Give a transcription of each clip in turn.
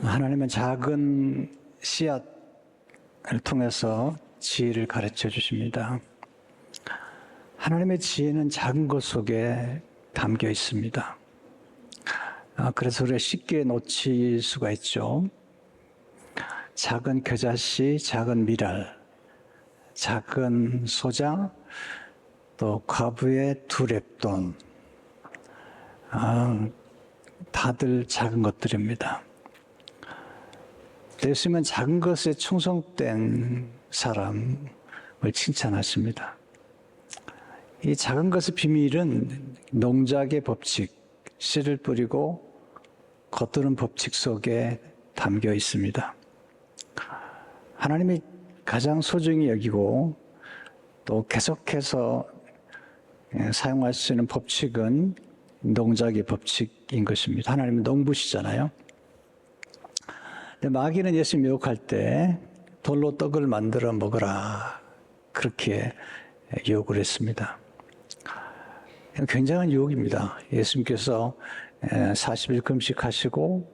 하나님은 작은 씨앗을 통해서 지혜를 가르쳐 주십니다. 하나님의 지혜는 작은 것 속에 담겨 있습니다. 그래서 우리가 쉽게 놓칠 수가 있죠. 작은 겨자씨, 작은 미랄, 작은 소자, 또 과부의 두 렙돈, 다들 작은 것들입니다. 예수님은 작은 것에 충성된 사람을 칭찬하십니다. 이 작은 것의 비밀은 농작의 법칙, 씨를 뿌리고 겉도는 법칙 속에 담겨 있습니다. 하나님이 가장 소중히 여기고 또 계속해서 사용할 수 있는 법칙은 농작의 법칙인 것입니다. 하나님은 농부시잖아요. 마귀는 예수님 유혹할 때 돌로 떡을 만들어 먹으라 그렇게 유혹을 했습니다. 굉장한 유혹입니다. 예수님께서 40일 금식하시고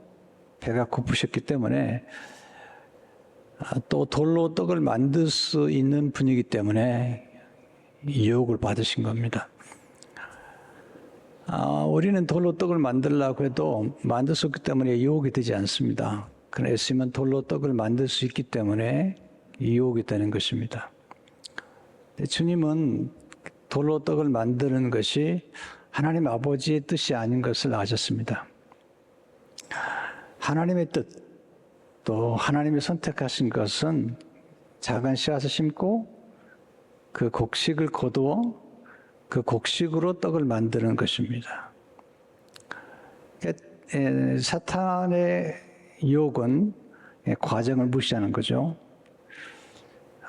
배가 고프셨기 때문에 또 돌로 떡을 만들 수 있는 분이기 때문에 유혹을 받으신 겁니다. 우리는 돌로 떡을 만들려고 해도 만들 수 없기 때문에 유혹이 되지 않습니다. 그러나 예수님은 돌로 떡을 만들 수 있기 때문에 유혹이 되는 것입니다. 주님은 돌로 떡을 만드는 것이 하나님 아버지의 뜻이 아닌 것을 아셨습니다. 하나님의 뜻, 또 하나님이 선택하신 것은 작은 씨앗을 심고 그 곡식을 거두어 그 곡식으로 떡을 만드는 것입니다. 사탄의 유혹은 과정을 무시하는 거죠.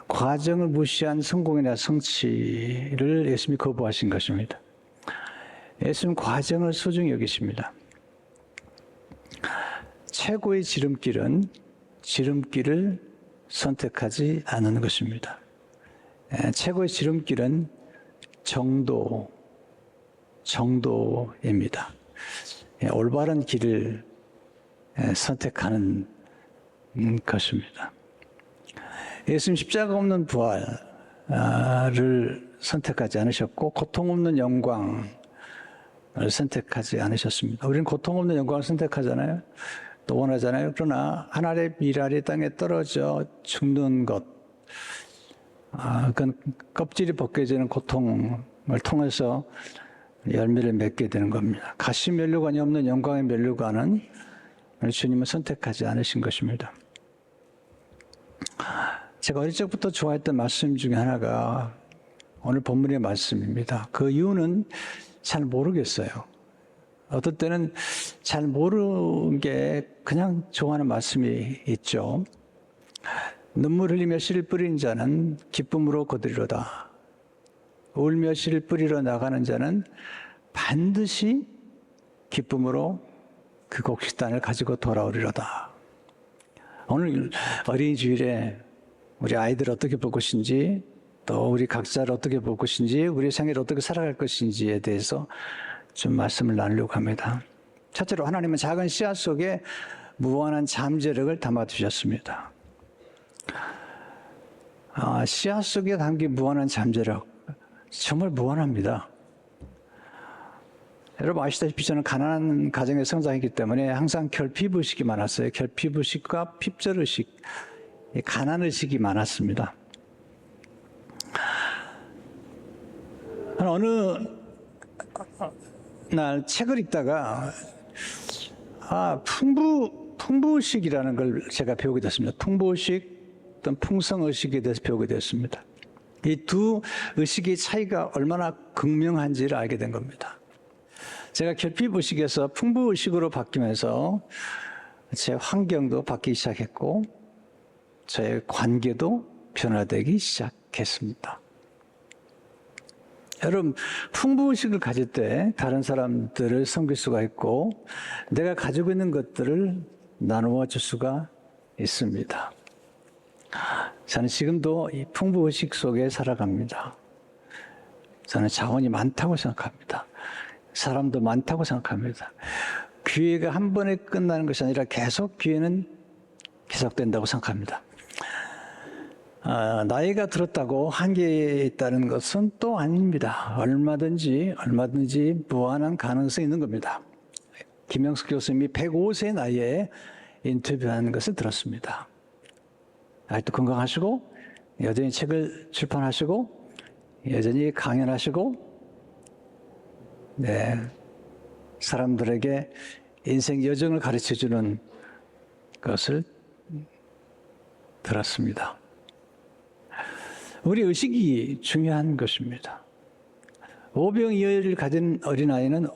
과정을 무시한 성공이나 성취를 예수님이 거부하신 것입니다. 예수님은 과정을 소중히 여기십니다. 최고의 지름길은 지름길을 선택하지 않는 것입니다. 최고의 지름길은 정도입니다. 올바른 길을 선택하는 것입니다. 예수님 십자가 없는 부활을 선택하지 않으셨고 고통 없는 영광을 선택하지 않으셨습니다. 우리는 고통 없는 영광을 선택하잖아요. 또 원하잖아요. 그러나 하늘의 미랄이 땅에 떨어져 죽는 것, 그건 껍질이 벗겨지는 고통을 통해서 열매를 맺게 되는 겁니다. 가시 면류관이 없는 영광의 면류관은 주님은 선택하지 않으신 것입니다. 제가 어릴 적부터 좋아했던 말씀 중에 하나가 오늘 본문의 말씀입니다. 그 이유는 잘 모르겠어요. 어떨 때는 잘 모르는 게 그냥 좋아하는 말씀이 있죠. 눈물 흘리며 씨를 뿌리는 자는 기쁨으로 거두리로다. 울며 씨를 뿌리러 나가는 자는 반드시 기쁨으로 그 곡식단을 가지고 돌아오리로다. 오늘 어린이 주일에 우리 아이들 어떻게 볼 것인지, 또 우리 각자를 어떻게 볼 것인지, 우리 생애를 어떻게 살아갈 것인지에 대해서 좀 말씀을 나누려고 합니다. 첫째로 하나님은 작은 씨앗 속에 무한한 잠재력을 담아두셨습니다. 씨앗 속에 담긴 무한한 잠재력, 정말 무한합니다. 여러분 아시다시피 저는 가난한 가정에 성장했기 때문에 항상 결핍의식이 많았어요. 결핍의식과 핍절의식, 가난의식이 많았습니다. 어느 날 책을 읽다가 풍부의식이라는 걸 제가 배우게 됐습니다. 풍부의식 또는 풍성의식에 대해서 배우게 됐습니다. 이 두 의식의 차이가 얼마나 극명한지를 알게 된 겁니다. 제가 결핍의식에서 풍부의식으로 바뀌면서 제 환경도 바뀌기 시작했고 저의 관계도 변화되기 시작했습니다. 여러분, 풍부의식을 가질 때 다른 사람들을 섬길 수가 있고 내가 가지고 있는 것들을 나누어 줄 수가 있습니다. 저는 지금도 이 풍부의식 속에 살아갑니다. 저는 자원이 많다고 생각합니다. 사람도 많다고 생각합니다. 기회가 한 번에 끝나는 것이 아니라 계속 기회는 계속된다고 생각합니다. 나이가 들었다고 한계에 있다는 것은 또 아닙니다. 얼마든지 무한한 가능성이 있는 겁니다. 김영숙 교수님이 105세 나이에 인터뷰하는 것을 들었습니다. 아직도 건강하시고 여전히 책을 출판하시고 여전히 강연하시고 사람들에게 인생 여정을 가르쳐주는 것을 들었습니다. 우리 의식이 중요한 것입니다. 오병이어를 가진 어린아이는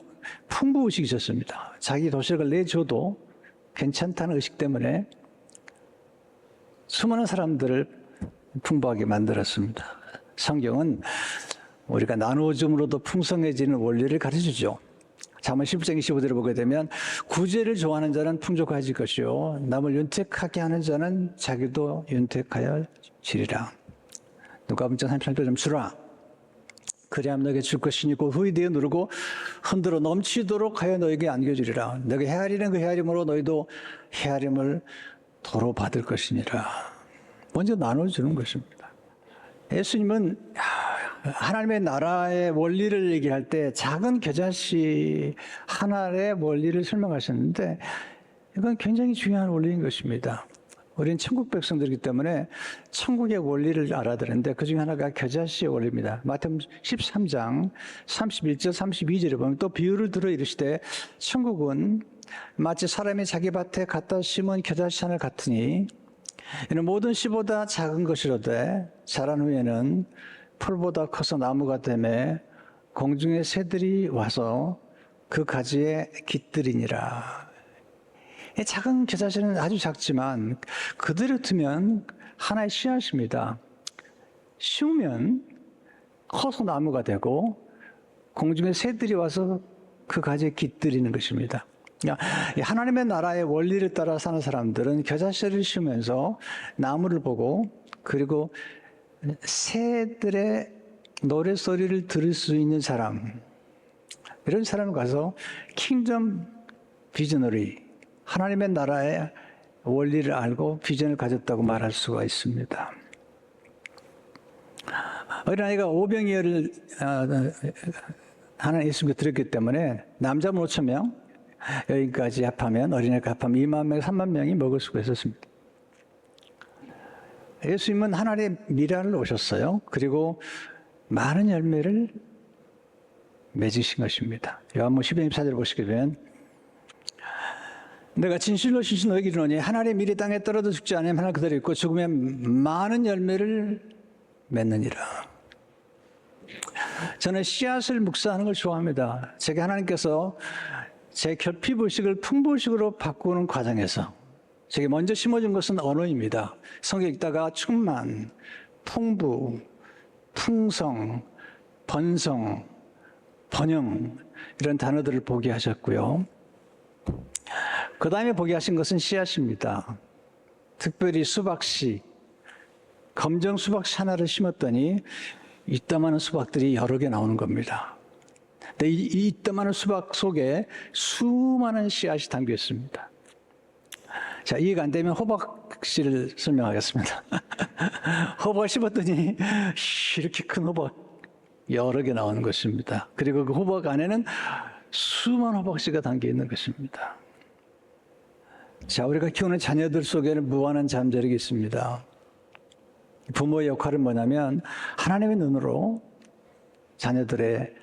풍부의식이 있었습니다. 자기 도시락을 내줘도 괜찮다는 의식 때문에 수많은 사람들을 풍부하게 만들었습니다. 성경은 우리가 나누어줌으로도 풍성해지는 원리를 가르쳐주죠. 잠언 11장 25절을 보게 되면 구제를 좋아하는 자는 풍족해질 것이요 남을 윤택하게 하는 자는 자기도 윤택하여 지리라. 누가복음 33절 좀 주라. 그리하면 너에게 줄 것이니 곧 후이되어 누르고 흔들어 넘치도록 하여 너에게 안겨주리라. 너에게 헤아리는 그 헤아림으로 너희도 헤아림을 도로 받을 것이니라. 먼저 나눠주는 것입니다. 예수님은 하나님의 나라의 원리를 얘기할 때 작은 겨자씨 하나의 원리를 설명하셨는데 이건 굉장히 중요한 원리인 것입니다. 우리는 천국 백성들이기 때문에 천국의 원리를 알아야 되는데 그 중에 하나가 겨자씨의 원리입니다. 마태복음 13장 31절 32절에 보면 또 비유를 들어 이르시되 천국은 마치 사람이 자기 밭에 갖다 심은 겨자씨 하늘 같으니 이는 모든 씨보다 작은 것이로되 자란 후에는 풀보다 커서 나무가 되매 공중의 새들이 와서 그 가지에 깃들이니라. 작은 겨자씨는 아주 작지만 그대로 두면 하나의 씨앗입니다. 심으면 커서 나무가 되고 공중의 새들이 와서 그 가지에 깃들이는 것입니다. 하나님의 나라의 원리를 따라 사는 사람들은 겨자씨를 심으면서 나무를 보고 그리고 새들의 노랫소리를 들을 수 있는 사람, 이런 사람을 가서 킹덤 비저너리, 하나님의 나라의 원리를 알고 비전을 가졌다고 말할 수가 있습니다. 어린아이가 오병이어를 하는 예수님께 드렸기 때문에 남자분 5,000명, 여기까지 합하면 어린아이가 합하면 2만 명, 3만 명이 먹을 수가 있었습니다. 예수님은 하나님의 미랄을 오셨어요. 그리고 많은 열매를 맺으신 것입니다. 요한복음 12장 24절을 보시게 되면 내가 진실로 너에게 이르노니 하나님의 미리 땅에 떨어져 죽지 않으면 하나 그대로 있고 죽으면 많은 열매를 맺느니라. 저는 씨앗을 묵사하는 걸 좋아합니다. 제게 하나님께서 제 결핍의식을 풍부의식으로 바꾸는 과정에서 제게 먼저 심어준 것은 언어입니다. 성경 읽다가 충만, 풍부, 풍성, 번성, 번영 이런 단어들을 보게 하셨고요. 그 다음에 보게 하신 것은 씨앗입니다. 특별히 수박씨, 검정 수박씨 하나를 심었더니 이따만한 수박들이 여러 개 나오는 겁니다. 근데 이 이따만한 수박 속에 수많은 씨앗이 담겨 있습니다. 자, 이해가 안 되면 호박씨를 설명하겠습니다. 호박을 씹었더니 이렇게 큰 호박 여러 개 나오는 것입니다. 그리고 그 호박 안에는 수많은 호박씨가 담겨 있는 것입니다. 자, 우리가 키우는 자녀들 속에는 무한한 잠재력이 있습니다. 부모의 역할은 뭐냐면 하나님의 눈으로 자녀들의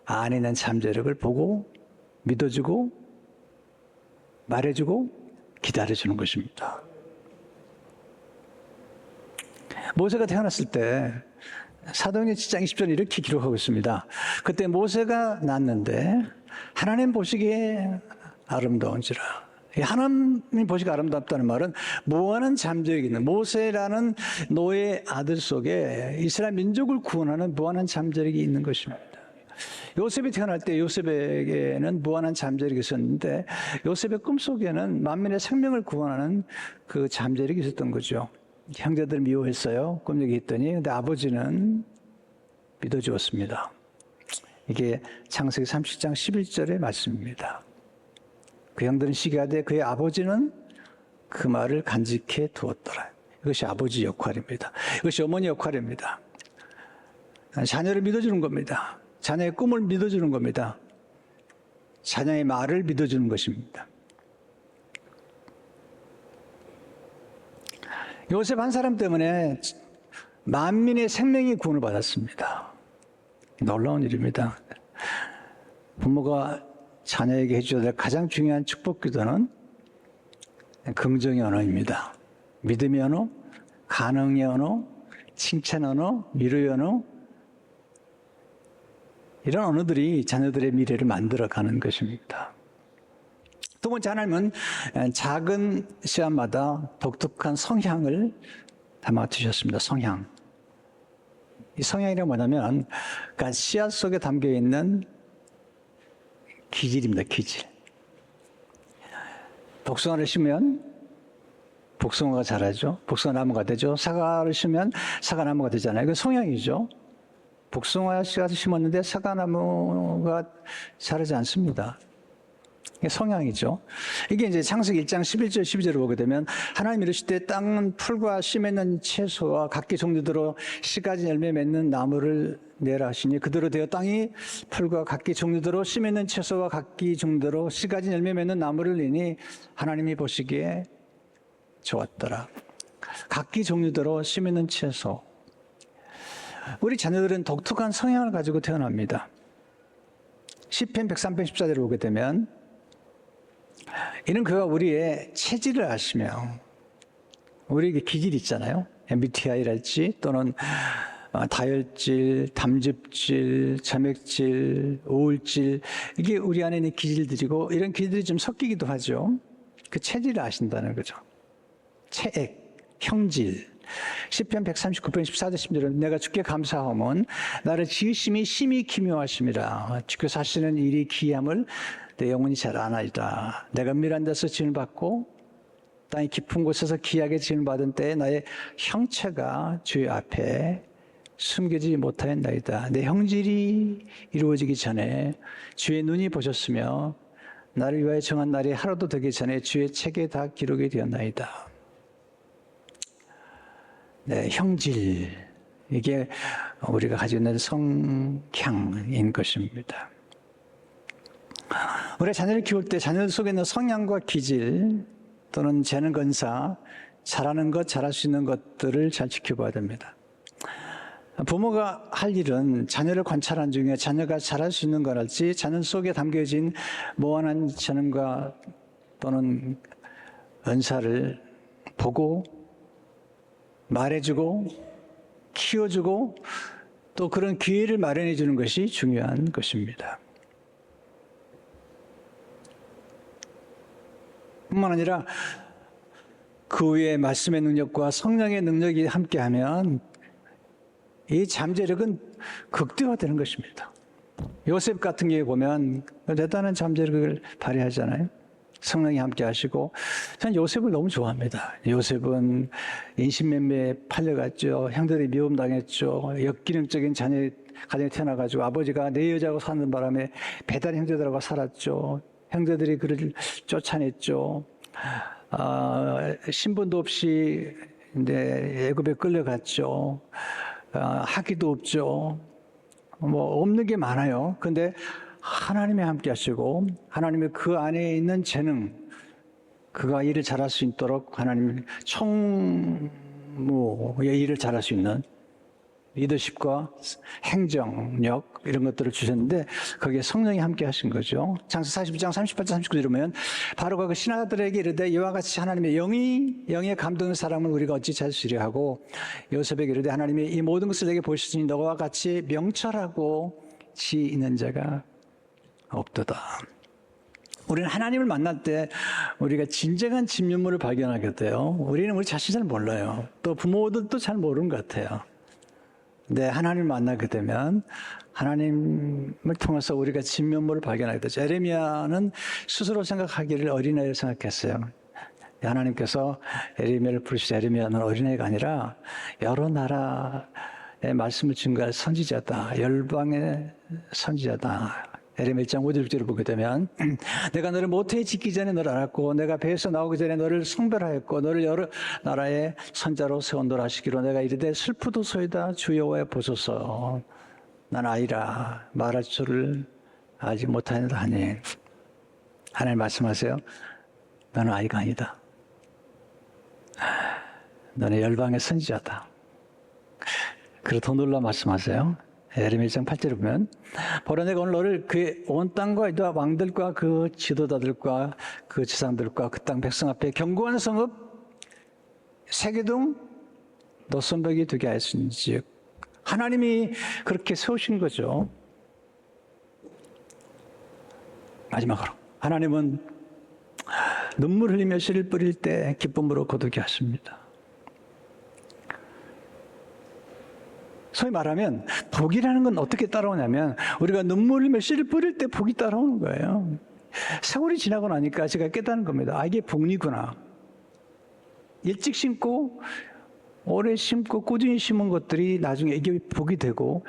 안에 있는 잠재력을 보고 믿어주고 말해주고 기다려주는 것입니다. 모세가 태어났을 때 사도행전 7장 20절에 이렇게 기록하고 있습니다. 그때 모세가 낳았는데 하나님 보시기에 아름다운지라. 하나님 보시기에 아름답다는 말은 무한한 잠재력이 있는 모세라는 노예 아들 속에 이스라엘 민족을 구원하는 무한한 잠재력이 있는 것입니다. 요셉이 태어날 때 요셉에게는 무한한 잠재력이 있었는데 요셉의 꿈속에는 만민의 생명을 구원하는 그 잠재력이 있었던 거죠. 형제들 미워했어요. 꿈 얘기했더니 근데 아버지는 믿어주었습니다. 이게 창세기 30장 11절의 말씀입니다. 그 형들은 시기하되 그의 아버지는 그 말을 간직해 두었더라. 이것이 아버지 역할입니다. 이것이 어머니 역할입니다. 자녀를 믿어주는 겁니다. 자녀의 꿈을 믿어주는 겁니다. 자녀의 말을 믿어주는 것입니다. 요셉 한 사람 때문에 만민의 생명이 구원을 받았습니다. 놀라운 일입니다. 부모가 자녀에게 해줘야 될 가장 중요한 축복 기도는 긍정의 언어입니다. 믿음의 언어, 가능의 언어, 칭찬 언어, 위로의 언어, 이런 언어들이 자녀들의 미래를 만들어가는 것입니다. 두 번째, 하나님은 작은 씨앗마다 독특한 성향을 담아두셨습니다. 성향. 이 성향이란 뭐냐면, 그러니까 씨앗 속에 담겨 있는 기질입니다. 기질. 복숭아를 심으면 복숭아가 자라죠. 복숭아 나무가 되죠. 사과를 심으면 사과나무가 되잖아요. 그 성향이죠. 복숭아 씨앗을 심었는데 사과나무가 자라지 않습니다. 이게 성향이죠. 이게 이제 창세기 1장 11절 12절을 보게 되면 하나님 이르실 때 땅은 풀과 씨 맺는 채소와 각기 종류대로 씨 가진 열매 맺는 나무를 내라 하시니 그대로 되어 땅이 풀과 각기 종류대로 씨 맺는 채소와 각기 종류대로 씨 가진 열매 맺는 나무를 내니 하나님이 보시기에 좋았더라. 각기 종류대로 씨 맺는 채소. 우리 자녀들은 독특한 성향을 가지고 태어납니다. 시편 103편 14절을 보게 되면 이는 그가 우리의 체질을 아시며 우리에게 기질이 있잖아요. MBTI랄지 또는 다혈질, 담즙질, 점액질, 우울질 이게 우리 안에 있는 기질들이고 이런 기질들이 좀 섞이기도 하죠. 그 체질을 아신다는 거죠. 체액, 형질. 시편 139편 14절 16절은 내가 주께 감사함은 나를 지으심이 심히 기묘하심이라 주께서 하시는 일이 기이함을 내 영혼이 잘 아나이다. 내가 은밀한 데서 지음을 받고 땅의 깊은 곳에서 기이하게 지음을 받은 때에 나의 형체가 주의 앞에 숨기지 못하였나이다. 내 형질이 이루어지기 전에 주의 눈이 보셨으며 나를 위하여 정한 날이 하루도 되기 전에 주의 책에 다 기록이 되었나이다. 네, 형질. 이게 우리가 가지고 있는 성향인 것입니다. 우리 자녀를 키울 때 자녀들 속에 있는 성향과 기질 또는 재능 건사, 잘하는 것, 잘할 수 있는 것들을 잘 지켜봐야 됩니다. 부모가 할 일은 자녀를 관찰한 중에 자녀가 잘할 수 있는 거랄지 자녀 속에 담겨진 무한한 재능과 또는 은사를 보고 말해주고 키워주고 또 그런 기회를 마련해 주는 것이 중요한 것입니다. 뿐만 아니라 그 위에 말씀의 능력과 성령의 능력이 함께하면 이 잠재력은 극대화되는 것입니다. 요셉 같은 경우에 보면 대단한 잠재력을 발휘하잖아요. 성령이 함께 하시고 저는 요셉을 너무 좋아합니다. 요셉은 인신매매에 팔려갔죠. 형들이 미움당했죠. 역기능적인 가정에 태어나가지고 아버지가 내 여자하고 사는 바람에 배달 형제들하고 살았죠. 형제들이 그를 쫓아냈죠. 신분도 없이 이제 애굽에 끌려갔죠. 학위도 없죠. 뭐 없는 게 많아요. 근데 하나님이 함께 하시고 하나님의 그 안에 있는 재능 그가 일을 잘할 수 있도록 하나님 총무의 일을 잘할 수 있는 리더십과 행정력 이런 것들을 주셨는데 거기에 성령이 함께 하신 거죠. 창세기 42장 38절 39절에 보면 바로가 그 신하들에게 이르되 이와 같이 하나님의 영에 감동된 사람을 우리가 어찌 찾으리려 하고 요셉에게 이르되 하나님이 이 모든 것을 내게 보시니 너와 같이 명철하고 지혜 있는 자가 없도다. 우리는 하나님을 만날 때 우리가 진정한 진면모를 발견하게 돼요. 우리는 우리 자신 잘 몰라요. 또 부모들도 잘 모르는 것 같아요. 근데 하나님을 만나게 되면 하나님을 통해서 우리가 진면모를 발견하게 되죠. 에레미야는 스스로 생각하기를 어린아이를 생각했어요. 하나님께서 에레미야를 부르시자 에레미야는 어린아이가 아니라 여러 나라의 말씀을 증거할 선지자다. 열방의 선지자다. 에레미야 1장 5절 6절을 보게 되면 내가 너를 모태에 짓기 전에 너를 알았고 내가 배에서 나오기 전에 너를 성별하였고 너를 여러 나라의 선자로 세운도라 하시기로 내가 이르되 슬프도소이다 주 여호와여 보소서 난 아이라 말할 줄을 알지 못하였다 하니 하나님 말씀하세요. 너는 아이가 아니다. 너는 열방의 선지자다. 그리고 더 놀라 말씀하세요. 에레미야 1장 8절에 보면 보라 내가 오늘 너를 그의 온 땅과 이와 왕들과 그 지도자들과 그 지상들과 그 땅 백성 앞에 견고한 성읍 세계동 노선벽이 되게 하였은즉 하나님이 그렇게 세우신 거죠. 마지막으로 하나님은 눈물 흘리며 씨를 뿌릴 때 기쁨으로 거두게 하십니다. 소위 말하면 복이라는 건 어떻게 따라오냐면 우리가 눈물 흘리며 씨를 뿌릴 때 복이 따라오는 거예요. 세월이 지나고 나니까 제가 깨닫는 겁니다. 아, 이게 복리구나. 일찍 심고 오래 심고 꾸준히 심은 것들이 나중에 이게 복이 되고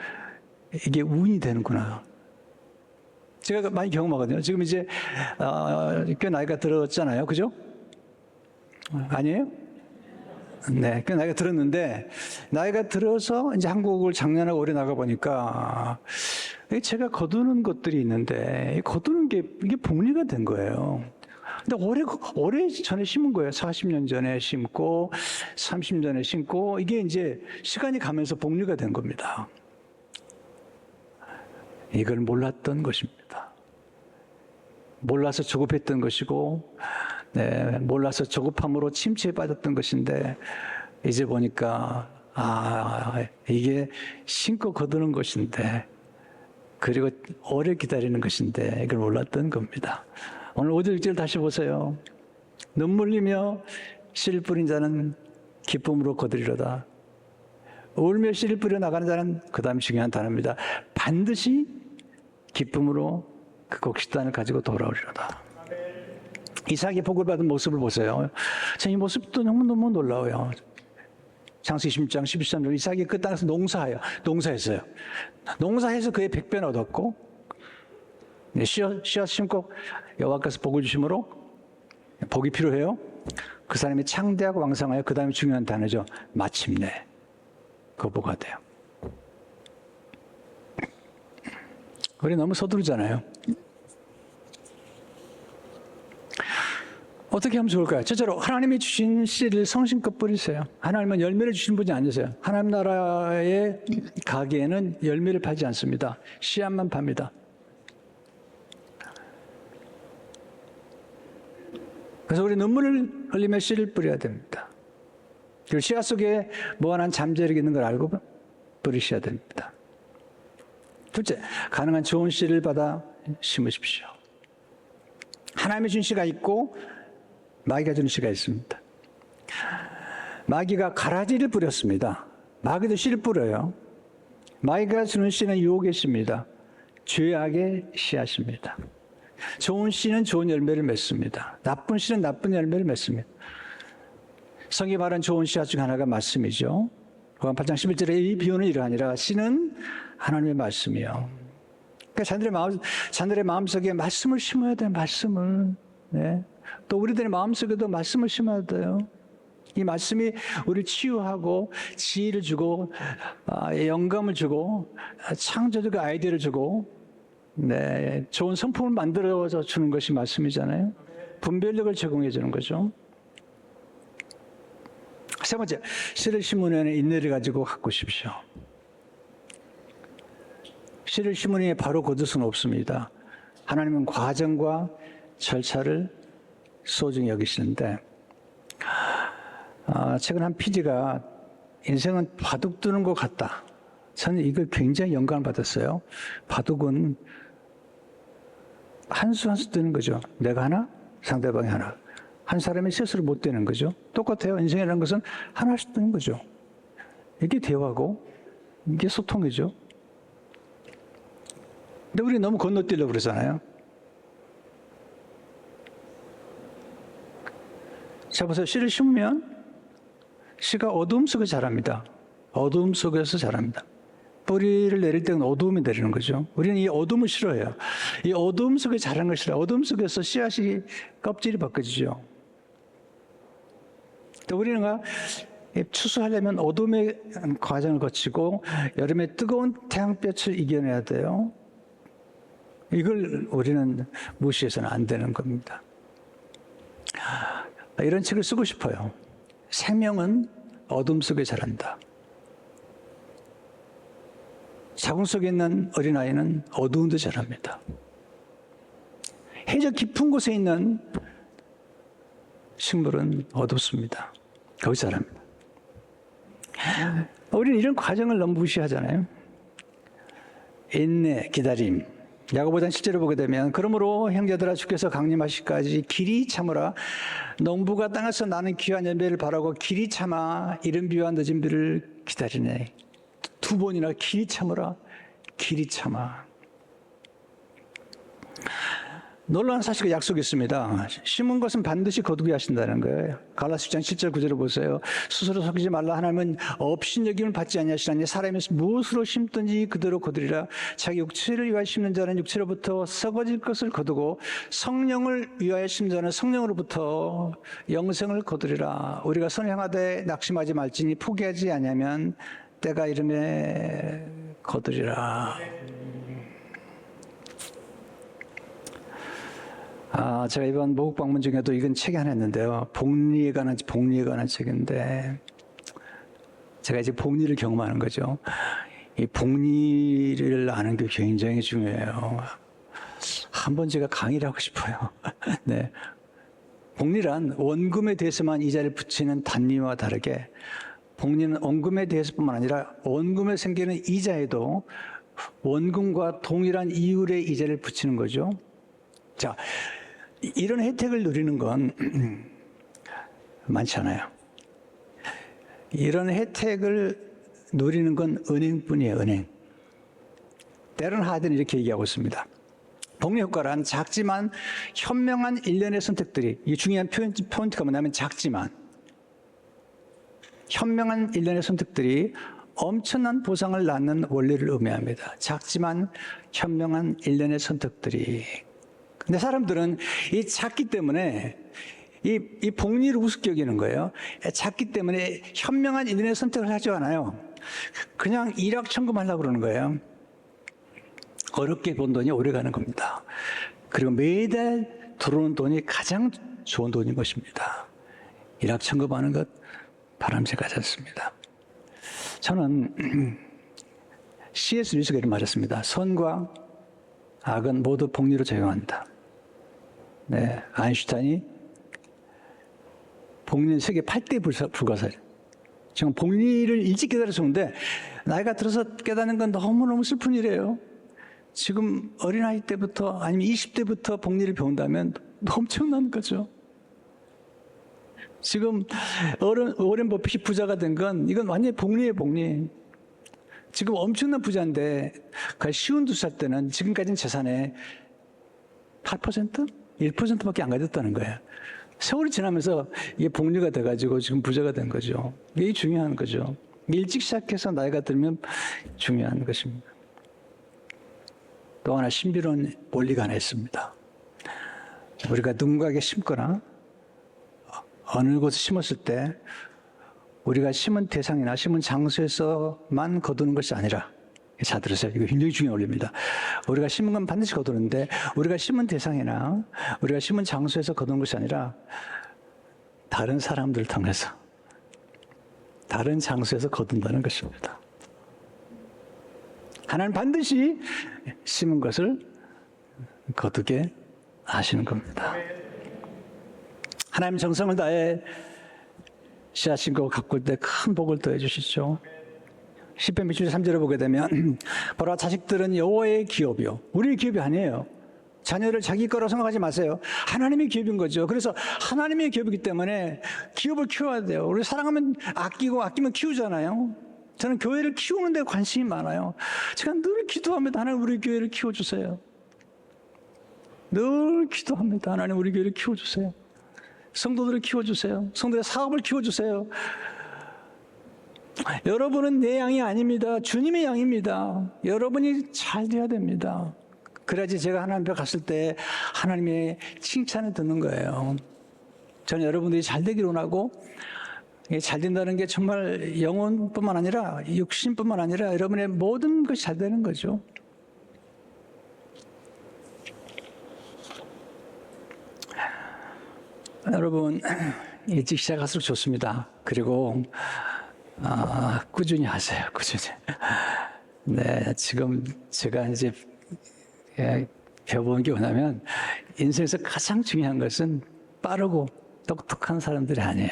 이게 운이 되는구나. 제가 많이 경험하거든요. 지금 이제 꽤 나이가 들었잖아요. 그죠? 아니에요? 네, 꽤 나이가 들었는데 나이가 들어서 이제 한국을 작년하고 올해 나가 보니까 제가 거두는 것들이 있는데 거두는 게 이게 복리가 된 거예요. 근데 오래 전에 심은 거예요. 40년 전에 심고 30년 전에 심고 이게 이제 시간이 가면서 복리가 된 겁니다. 이걸 몰랐던 것입니다. 몰라서 조급했던 것이고 네, 몰라서 조급함으로 침체에 빠졌던 것인데 이제 보니까 이게 심고 거두는 것인데 그리고 오래 기다리는 것인데 이걸 몰랐던 겁니다. 오늘 5절 6절 다시 보세요. 눈물 흘리며 씨를 뿌린 자는 기쁨으로 거두리로다. 울며 씨를 뿌려 나가는 자는 그 다음 중요한 단어입니다. 반드시 기쁨으로 그 곡식단을 가지고 돌아오리로다. 이삭이 복을 받은 모습을 보세요. 이 모습도 너무 놀라워요. 창세기 16장 11장 이삭이 그 땅에서 농사했어요. 농사해서 그의 100배는 얻었고 씨앗 심고 여호와께서 복을 주심으로 복이 필요해요. 그 사람이 창대하고 왕성하여 그 다음에 중요한 단어죠. 마침내 그 복가 돼요. 우리 너무 서두르잖아요. 어떻게 하면 좋을까요? 첫째로 하나님이 주신 씨를 성심껏 뿌리세요. 하나님은 열매를 주신 분이 아니세요. 하나님 나라의 가게에는 열매를 팔지 않습니다. 씨앗만 팝니다. 그래서 우리 눈물을 흘리며 씨를 뿌려야 됩니다. 그리고 씨앗 속에 무한한 잠재력이 있는 걸 알고 뿌리셔야 됩니다. 둘째, 가능한 좋은 씨를 받아 심으십시오. 하나님의 준 씨가 있고 마귀가 주는 씨가 있습니다. 마귀가 가라지를 뿌렸습니다. 마귀도 씨를 뿌려요. 마귀가 주는 씨는 유혹의 씨입니다. 죄악의 씨앗입니다. 좋은 씨는 좋은 열매를 맺습니다. 나쁜 씨는 나쁜 열매를 맺습니다. 성경이 말한 좋은 씨앗 중 하나가 말씀이죠. 요한 8장 11절에 이 비유는 이러하니라. 씨는 하나님의 말씀이요. 그러니까 자녀들의 마음속에 말씀을 심어야 돼요. 말씀을. 네. 또 우리들의 마음속에도 말씀을 심어야 돼요. 이 말씀이 우리를 치유하고 지혜를 주고 영감을 주고 창조적 아이디어를 주고 네, 좋은 성품을 만들어서 주는 것이 말씀이잖아요. 분별력을 제공해 주는 거죠. 세 번째, 씨를 심은 후에는 인내를 가지고 가꾸십시오. 씨를 심은 후에 바로 거둘 수는 없습니다. 하나님은 과정과 절차를 소중히 여기시는데 최근 한 PD가 인생은 바둑 두는 것 같다. 저는 이걸 굉장히 영감을 받았어요. 바둑은 한 수 한 수 뜨는 거죠. 내가 하나, 상대방이 하나. 한 사람이 스스로 못 되는 거죠. 똑같아요. 인생이라는 것은 하나씩 뜨는 거죠. 이게 대화고 이게 소통이죠. 근데 우리 너무 건너뛰려고 그러잖아요. 자, 보세요. 씨를 심으면 씨가 어두움 속에 자랍니다. 어두움 속에서 자랍니다. 뿌리를 내릴 때는 어두움이 내리는 거죠. 우리는 이 어둠을 싫어해요. 이 어둠 속에 자라는 걸 싫어해요. 어둠 속에서 씨앗이 껍질이 벗겨지죠. 또 우리는 추수하려면 어둠의 과정을 거치고 여름에 뜨거운 태양볕을 이겨내야 돼요. 이걸 우리는 무시해서는 안 되는 겁니다. 이런 책을 쓰고 싶어요. 생명은 어둠 속에 자란다. 자궁 속에 있는 어린아이는 어두운 데 자랍니다. 해저 깊은 곳에 있는 식물은 어둡습니다. 거기 자랍니다. 우리는 이런 과정을 너무 무시하잖아요. 인내, 기다림. 야고보서는 실제로 보게 되면 그러므로 형제들아 주께서 강림하시기까지 길이 참으라. 농부가 땅에서 나는 귀한 열매를 바라고 길이 참아 이른 비와 늦은 비를 기다리네. 두 번이나 길이 참으라. 길이 참아. 놀라운 사실과 약속이 있습니다. 심은 것은 반드시 거두게 하신다는 거예요. 갈라디아서 6장 7절 9절을 보세요. 스스로 속이지 말라. 하나님은 없인 여김을 받지 아니하시나니 사람이 무엇으로 심든지 그대로 거두리라. 자기 육체를 위하여 심는 자는 육체로부터 썩어질 것을 거두고 성령을 위하여 심는 자는 성령으로부터 영생을 거두리라. 우리가 선행하되 낙심하지 말지니 포기하지 아니하면 때가 이름에 거두리라. 제가 이번 모국 방문 중에도 이건 책이 하나 있는데요. 복리에 관한 책인데, 제가 이제 복리를 경험하는 거죠. 이 복리를 아는 게 굉장히 중요해요. 한번 제가 강의를 하고 싶어요. 네. 복리란 원금에 대해서만 이자를 붙이는 단위와 다르게, 복리는 원금에 대해서뿐만 아니라 원금에 생기는 이자에도 원금과 동일한 이율의 이자를 붙이는 거죠. 자, 이런 혜택을 누리는 건 많지 않아요. 이런 혜택을 누리는 건 은행뿐이에요, 은행. 때론 하드는 이렇게 얘기하고 있습니다. 복리 효과란 작지만 현명한 일련의 선택들이, 이 중요한 포인트가 뭐냐면 작지만 현명한 일련의 선택들이 엄청난 보상을 낳는 원리를 의미합니다. 작지만 현명한 일련의 선택들이. 근데 사람들은 이 작기 때문에 이 복리를 우습게 여기는 거예요. 작기 때문에 현명한 일련의 선택을 하지 않아요. 그냥 일확천금하려고 그러는 거예요. 어렵게 번 돈이 오래 가는 겁니다. 그리고 매달 들어오는 돈이 가장 좋은 돈인 것입니다. 일확천금하는 것 바람직하지 않습니다. 저는 C.S. 루이스가 이런 말했습니다. 선과 악은 모두 복리로 작용한다. 네, 아인슈타인이 복리는 세계 8대 불가사예요. 지금 복리를 일찍 깨달았었는데 나이가 들어서 깨닫는 건 너무너무 슬픈 일이에요. 지금 어린아이 때부터 아니면 20대부터 복리를 배운다면 엄청난 거죠. 지금 오렌 버핏이 부자가 된 건 이건 완전히 복리예요, 복리. 지금 엄청난 부자인데 쉬운 2살 때는 지금까지는 재산의 8%? 1%밖에 안 가졌다는 거예요. 세월이 지나면서 이게 복리가 돼가지고 지금 부자가 된 거죠. 이게 중요한 거죠. 일찍 시작해서 나이가 들면 중요한 것입니다. 또 하나 신비로운 원리가 하나 있습니다. 우리가 누군가에게 심거나 어느 곳에 심었을 때 우리가 심은 대상이나 심은 장소에서만 거두는 것이 아니라, 잘 들으세요. 이거 굉장히 중요한 원리입니다. 우리가 심은 건 반드시 거두는데 우리가 심은 대상이나 우리가 심은 장소에서 거두는 것이 아니라 다른 사람들을 통해서 다른 장소에서 거둔다는 것입니다. 하나님 반드시 심은 것을 거두게 하시는 겁니다. 하나님 정성을 다해 씨앗인 거 가꿀 때 큰 복을 더해 주시죠. 시편 113절을 보게 되면 보라 자식들은 여호와의 기업이요. 우리의 기업이 아니에요. 자녀를 자기 거라고 생각하지 마세요. 하나님의 기업인 거죠. 그래서 하나님의 기업이기 때문에 기업을 키워야 돼요. 우리 사랑하면 아끼고 아끼면 키우잖아요. 저는 교회를 키우는 데 관심이 많아요. 제가 늘 기도합니다. 하나님 우리 교회를 키워주세요. 늘 기도합니다. 하나님 우리 교회를 키워주세요. 성도들을 키워주세요. 성도의 사업을 키워주세요. 여러분은 내 양이 아닙니다. 주님의 양입니다. 여러분이 잘 돼야 됩니다. 그래야지 제가 하나님 앞에 갔을 때 하나님의 칭찬을 듣는 거예요. 저는 여러분들이 잘 되기를 원하고, 잘 된다는 게 정말 영혼뿐만 아니라 육신뿐만 아니라 여러분의 모든 것이 잘 되는 거죠. 여러분, 일찍 시작할수록 좋습니다. 그리고 꾸준히 하세요. 꾸준히. 네, 지금 제가 이제 배워본 게 뭐냐면, 인생에서 가장 중요한 것은 빠르고 똑똑한 사람들이 아니에요.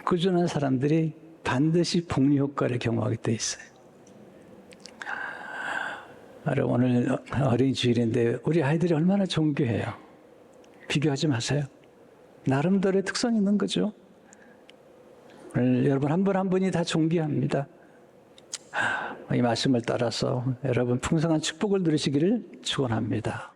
꾸준한 사람들이 반드시 복리 효과를 경험하게 돼 있어요. 여러분, 오늘 어린이 주일인데 우리 아이들이 얼마나 존귀해요. 비교하지 마세요. 나름대로의 특성이 있는 거죠. 오늘 여러분 한 분 한 분이 다 존귀합니다. 이 말씀을 따라서 여러분 풍성한 축복을 누리시기를 축원합니다.